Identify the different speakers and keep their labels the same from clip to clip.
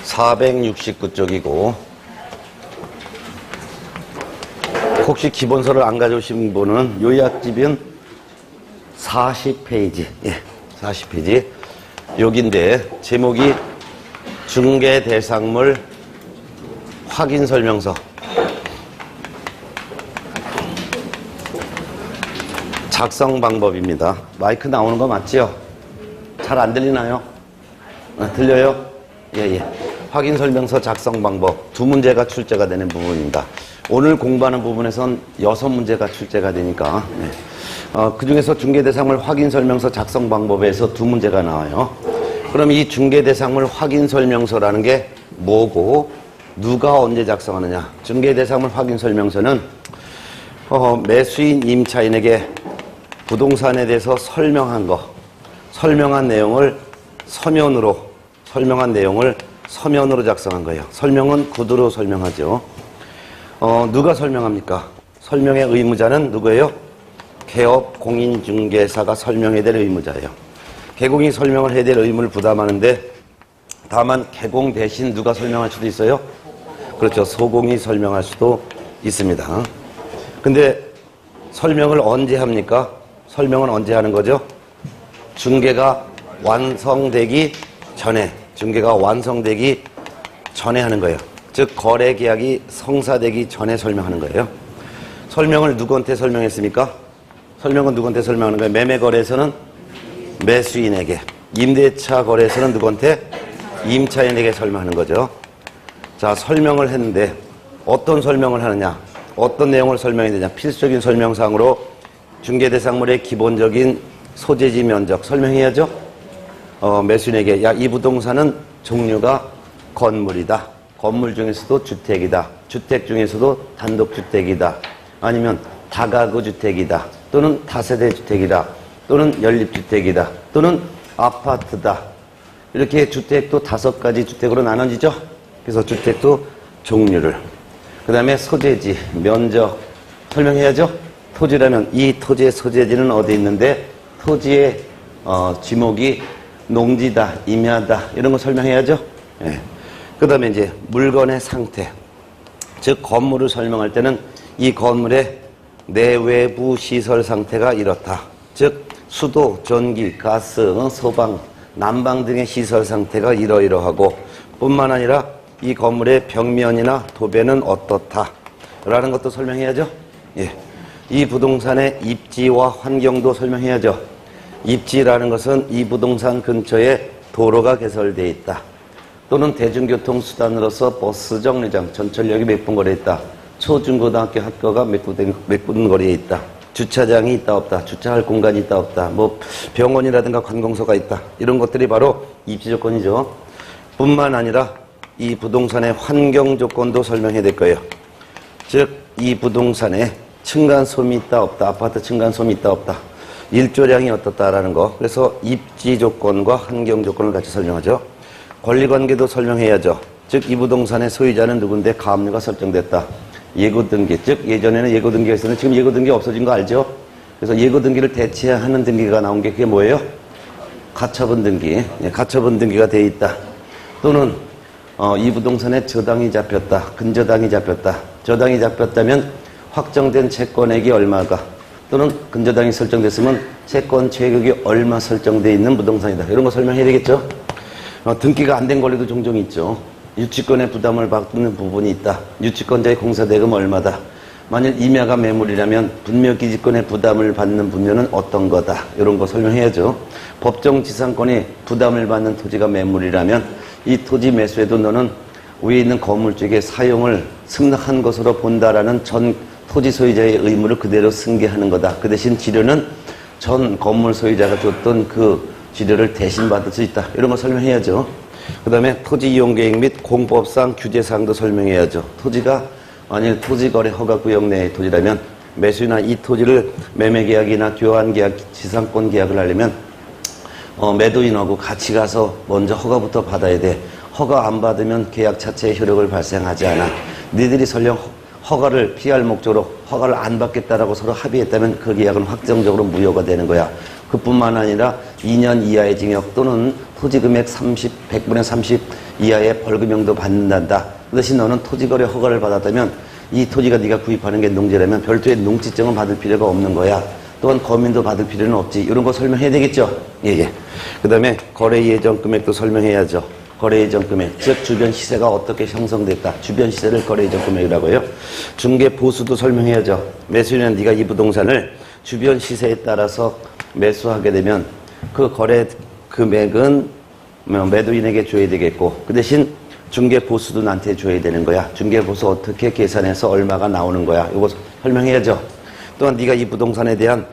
Speaker 1: 469쪽이고 혹시 기본서를 안 가져오신 분은 요약집은 40페이지 40페이지 여기인데 제목이 중개대상물 확인설명서 작성 방법입니다. 마이크 나오는 거 맞지요? 잘 안 들리나요? 들려요? 예. 확인설명서 작성 방법 두 문제가 출제가 되는 부분입니다. 오늘 공부하는 부분에선 6문제가 출제가 되니까 그 중에서 중개대상물 확인설명서 작성 방법에서 두 문제가 나와요. 그럼 이 중개대상물 확인설명서라는 게 뭐고 누가 언제 작성하느냐. 중개대상물 확인설명서는 매수인 임차인에게 부동산에 대해서 설명한 내용을 서면으로 작성한 거예요. 설명은 구두로 설명하죠. 누가 설명합니까? 설명의 의무자는 누구예요? 개업 공인중개사가 설명해야 될 의무자예요. 개공이 설명을 해야 될 의무를 부담하는데 다만 개공 대신 누가 설명할 수도 있어요? 그렇죠. 소공이 설명할 수도 있습니다. 근데 설명을 언제 합니까? 설명은 언제 하는 거죠? 중개가 완성되기 전에 하는 거예요. 즉 거래 계약이 성사되기 전에 설명하는 거예요. 설명을 누구한테 설명했습니까? 설명은 누구한테 설명하는 거예요? 매매 거래에서는 매수인에게, 임대차 거래에서는 누구한테? 임차인에게 설명하는 거죠. 자, 설명을 했는데 어떤 설명을 하느냐? 어떤 내용을 설명해야 되냐? 필수적인 설명사항으로 중개대상물의 기본적인 소재지 면적 설명해야죠. 매수인에게 이 부동산은 종류가 건물이다. 건물 중에서도 주택이다. 주택 중에서도 단독주택이다. 아니면 다가구 주택이다. 또는 다세대 주택이다. 또는 연립주택이다. 또는 아파트다. 이렇게 주택도 5가지 주택으로 나눠지죠. 그래서 주택도 종류를. 그 다음에 소재지, 면적 설명해야죠. 토지라면 이 토지의 소재지는 어디 있는데 토지의 지목이 농지다, 임야다 이런 거 설명해야죠. 그 다음에 이제 물건의 상태, 즉 건물을 설명할 때는 이 건물의 내외부 시설 상태가 이렇다. 즉 수도, 전기, 가스, 소방, 난방 등의 시설 상태가 이러이러하고 뿐만 아니라 이 건물의 벽면이나 도배는 어떻다 라는 것도 설명해야죠. 이 부동산의 입지와 환경도 설명해야죠. 입지라는 것은 이 부동산 근처에 도로가 개설되어 있다. 또는 대중교통수단으로서 버스 정류장, 전철역이 몇 분 거리에 있다. 초중고등학교 학교가 몇 분 거리에 있다. 주차장이 있다 없다. 주차할 공간이 있다 없다. 뭐 병원이라든가 관공서가 있다. 이런 것들이 바로 입지 조건이죠. 뿐만 아니라 이 부동산의 환경 조건도 설명해야 될 거예요. 즉 이 부동산에 층간소음이 있다 없다. 아파트 층간소음이 있다 없다. 일조량이 어떻다라는 거. 그래서 입지 조건과 환경 조건을 같이 설명하죠. 권리관계도 설명해야죠. 즉 이 부동산의 소유자는 누군데 가압류가 설정됐다. 예고등기, 즉 예전에는 예고등기가 있었는데 지금 예고등기 없어진 거 알죠? 그래서 예고등기를 대체하는 등기가 나온 게 그게 뭐예요? 가처분 등기. 가처분 등기가 돼 있다. 또는 이 부동산에 저당이 잡혔다. 근저당이 잡혔다. 저당이 잡혔다면 확정된 채권액이 얼마가, 또는 근저당이 설정됐으면 채권 최격이 얼마 설정되어 있는 부동산이다. 이런 거 설명해야 되겠죠? 등기가 안 된 권리도 종종 있죠. 유치권의 부담을 받는 부분이 있다. 유치권자의 공사대금 얼마다. 만일 임야가 매물이라면 분묘기지권의 부담을 받는 분묘는 어떤 거다. 이런 거 설명해야죠. 법정지상권이 부담을 받는 토지가 매물이라면 이 토지 매수에도 너는 위에 있는 건물 쪽에 사용을 승낙한 것으로 본다라는 전 토지 소유자의 의무를 그대로 승계하는 거다. 그 대신 지료는 전 건물 소유자가 줬던 그 지료를 대신 받을 수 있다. 이런 거 설명해야죠. 그 다음에 토지 이용 계획 및 공법상 규제사항도 설명해야죠. 토지가 만일 토지거래 허가구역 내의 토지라면 매수나 이 토지를 매매계약이나 교환계약, 지상권 계약을 하려면 매도인하고 같이 가서 먼저 허가부터 받아야 돼. 허가 안 받으면 계약 자체의 효력을 발생하지 않아. 니들이 설령 허가를 피할 목적으로 허가를 안 받겠다라고 서로 합의했다면 그 계약은 확정적으로 무효가 되는 거야. 그뿐만 아니라 2년 이하의 징역 또는 토지금액 100분의 30 이하의 벌금형도 받는단다. 그 대신 너는 토지거래 허가를 받았다면 이 토지가 네가 구입하는 게 농지라면 별도의 농지증은 받을 필요가 없는 거야. 또한 거민도 받을 필요는 없지. 이런 거 설명해야 되겠죠? 예. 그 다음에 거래 예정 금액도 설명해야죠. 거래 예정 금액, 즉 주변 시세가 어떻게 형성됐다. 주변 시세를 거래 예정 금액이라고 해요. 중개 보수도 설명해야죠. 매수인은 네가 이 부동산을 주변 시세에 따라서 매수하게 되면 그 거래 금액은 매도인에게 줘야 되겠고 그 대신 중개 보수도 나한테 줘야 되는 거야. 중개 보수 어떻게 계산해서 얼마가 나오는 거야. 이거 설명해야죠. 또한 네가 이 부동산에 대한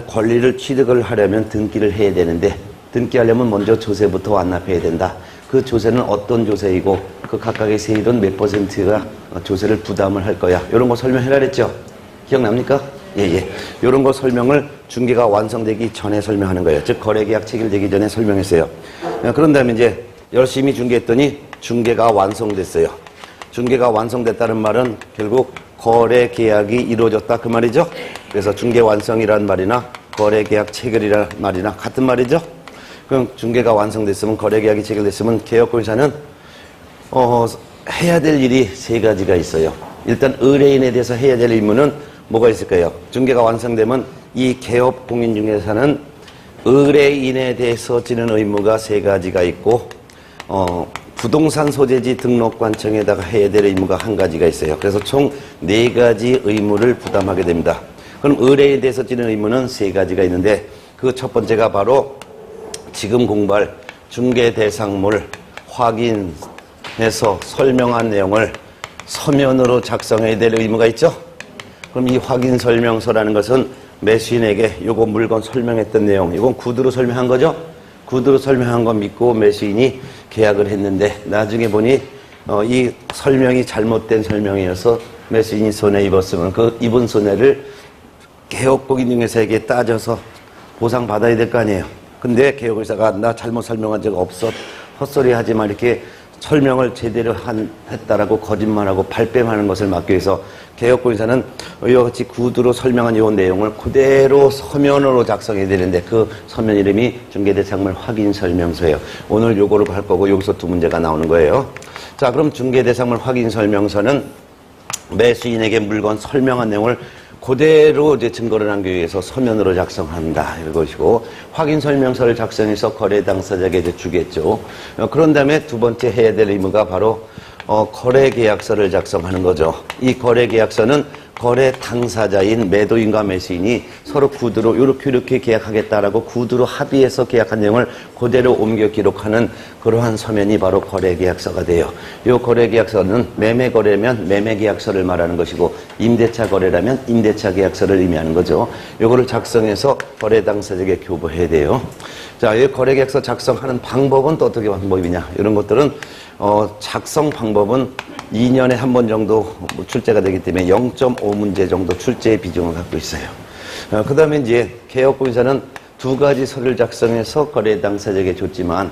Speaker 1: 권리를 취득을 하려면 등기를 해야 되는데 등기하려면 먼저 조세부터 완납해야 된다. 그 조세는 어떤 조세이고 그 각각의 세율은 몇 %가 조세를 부담을 할 거야. 이런 거 설명해라 그랬죠? 기억납니까? 예. 이런 거 설명을 중개가 완성되기 전에 설명하는 거예요. 즉 거래계약 체결되기 전에 설명했어요. 그런 다음에 이제 열심히 중개했더니 중개가 완성됐어요. 중개가 완성됐다는 말은 결국 거래계약이 이루어졌다 그 말이죠. 그래서 중개 완성이란 말이나 거래계약 체결이란 말이나 같은 말이죠. 그럼 중개가 완성됐으면 거래계약이 체결됐으면 개업권자는 해야 될 일이 세 가지가 있어요. 일단 의뢰인에 대해서 해야 될 의무는 뭐가 있을까요? 중개가 완성되면 이 개업 공인중개사는 의뢰인에 대해서 지는 의무가 세 가지가 있고 부동산 소재지 등록관청에다가 해야 될 의무가 한 가지가 있어요. 그래서 총 네 가지 의무를 부담하게 됩니다. 그럼 의뢰인에 대해서 지는 의무는 세 가지가 있는데 그 첫 번째가 바로 지금 공부할 중개 대상물 확인해서 설명한 내용을 서면으로 작성해야 될 의무가 있죠. 그럼 이 확인 설명서라는 것은 매수인에게 요거 물건 설명했던 내용, 이건 구두로 설명한 거죠. 구두로 설명한 거 믿고 매수인이 계약을 했는데 나중에 보니 이 설명이 잘못된 설명이어서 매수인이 손해 입었으면 그 입은 손해를 개업공인중개사에게 따져서 보상받아야 될 거 아니에요. 근데 개업공인중개사가 나 잘못 설명한 적 없어, 헛소리 하지 마 이렇게 설명을 제대로 했다라고 거짓말하고 발뺌하는 것을 막기 위해서 개업공인중개사는 이와 같이 구두로 설명한 이 내용을 그대로 서면으로 작성해야 되는데 그 서면 이름이 중개대상물 확인설명서예요. 오늘 요거를 할 거고 여기서 두 문제가 나오는 거예요. 자, 그럼 중개대상물 확인설명서는 매수인에게 물건 설명한 내용을 그대로 이제 증거를 남기기 위해서 서면으로 작성한다. 이것이고, 확인설명서를 작성해서 거래 당사자에게 이제 주겠죠. 그런 다음에 두 번째 해야 될 의무가 바로, 거래계약서를 작성하는 거죠. 이 거래계약서는 거래 당사자인 매도인과 매수인이 서로 구두로 이렇게 계약하겠다라고 구두로 합의해서 계약한 내용을 그대로 옮겨 기록하는 그러한 서면이 바로 거래계약서가 돼요. 이 거래계약서는 매매거래면 매매계약서를 말하는 것이고 임대차 거래라면 임대차 계약서를 의미하는 거죠. 이거를 작성해서 거래 당사자에게 교부해야 돼요. 자, 이 거래계약서 작성하는 방법은 또 어떻게 방법이냐? 이런 것들은 작성 방법은 2년에 한 번 정도 출제가 되기 때문에 0.5문제 정도 출제의 비중을 갖고 있어요. 그 다음에 이제 개업공인사는 두 가지 서류를 작성해서 거래 당사자에게 줬지만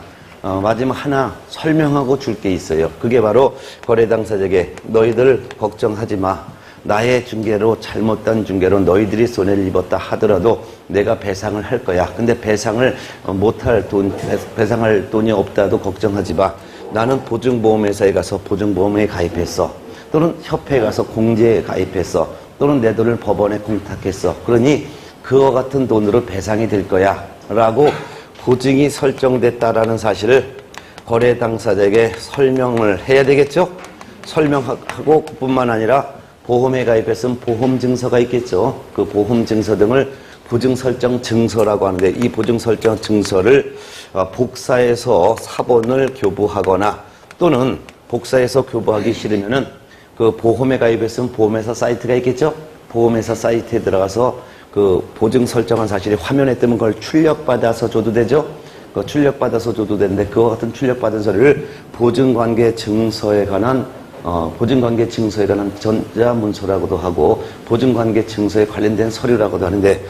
Speaker 1: 마지막 하나 설명하고 줄 게 있어요. 그게 바로 거래 당사자에게 너희들 걱정하지 마. 나의 중개로 잘못된 중개로 너희들이 손해를 입었다 하더라도 내가 배상을 할 거야. 근데 배상을 못할 배상할 돈이 없다도 걱정하지 마. 나는 보증보험회사에 가서 보증보험에 가입했어. 또는 협회에 가서 공제에 가입했어. 또는 내 돈을 법원에 공탁했어. 그러니 그와 같은 돈으로 배상이 될 거야. 라고 보증이 설정됐다라는 사실을 거래 당사자에게 설명을 해야 되겠죠? 설명하고 그뿐만 아니라 보험에 가입했으면 보험증서가 있겠죠. 그 보험증서 등을 보증설정증서라고 하는데 이 보증설정증서를 복사해서 사본을 교부하거나 또는 복사해서 교부하기 싫으면은 그 보험에 가입했으면 보험회사 사이트가 있겠죠? 보험회사 사이트에 들어가서 그 보증 설정한 사실이 화면에 뜨면 그걸 출력받아서 줘도 되죠? 그 출력받아서 줘도 되는데 그와 같은 출력받은 서류를 보증관계 증서에 관한 보증관계 증서에 관한 전자문서라고도 하고 보증관계 증서에 관련된 서류라고도 하는데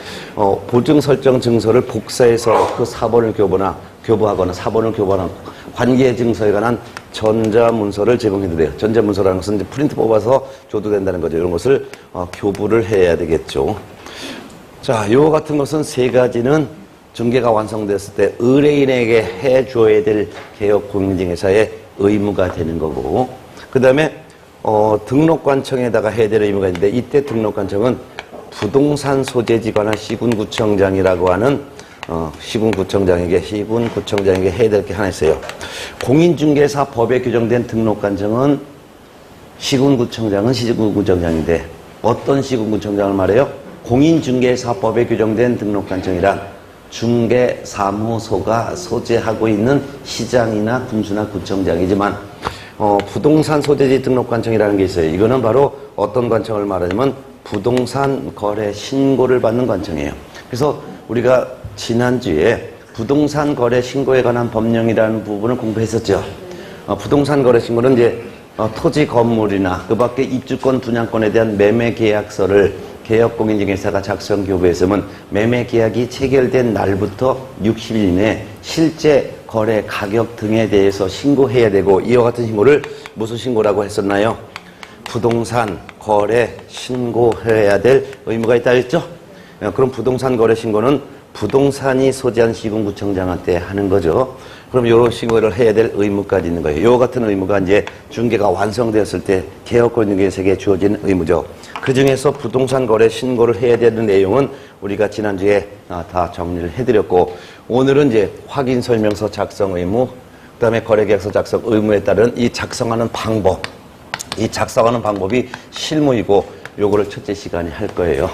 Speaker 1: 보증설정 증서를 복사해서 그 사본을 교부하거나 사본을 교부하는 관계 증서에 관한 전자문서를 제공해도 돼요. 전자문서라는 것은 이제 프린트 뽑아서 줘도 된다는 거죠. 이런 것을 교부를 해야 되겠죠. 자, 요 같은 것은 세 가지는 중개가 완성됐을 때 의뢰인에게 해줘야 될 개업공인중개사의 의무가 되는 거고, 그 다음에 등록관청에다가 해야 될 의무가 있는데, 이때 등록관청은 부동산 소재지관할 시군구청장이라고 하는 시군구청장에게 해야 될 게 하나 있어요. 공인중개사 법에 규정된 등록관청은 시군구청장은 시군구청장인데, 어떤 시군구청장을 말해요? 공인중개사법에 규정된 등록관청이란 중개사무소가 소재하고 있는 시장이나 군수나 구청장이지만, 부동산 소재지 등록관청이라는 게 있어요. 이거는 바로 어떤 관청을 말하냐면 부동산 거래 신고를 받는 관청이에요. 그래서 우리가 지난주에 부동산 거래 신고에 관한 법령이라는 부분을 공부했었죠. 부동산 거래 신고는 이제 토지 건물이나 그 밖에 입주권 분양권에 대한 매매 계약서를 개업공인중개사가 작성 교부했으면 매매 계약이 체결된 날부터 60일 이내에 실제 거래 가격 등에 대해서 신고해야 되고, 이와 같은 신고를 무슨 신고라고 했었나요? 부동산 거래 신고해야 될 의무가 있다 했죠? 그럼 부동산 거래 신고는 부동산이 소재한 시군구청장한테 하는 거죠. 그럼 이런 신고를 해야 될 의무까지 있는 거예요. 이와 같은 의무가 이제 중개가 완성되었을 때 개업공인중개사에게 주어진 의무죠. 그 중에서 부동산 거래 신고를 해야 되는 내용은 우리가 지난주에 다 정리를 해드렸고, 오늘은 이제 확인 설명서 작성 의무, 그 다음에 거래계약서 작성 의무에 따른 이 작성하는 방법, 이 작성하는 방법이 실무이고 요거를 첫째 시간에 할 거예요.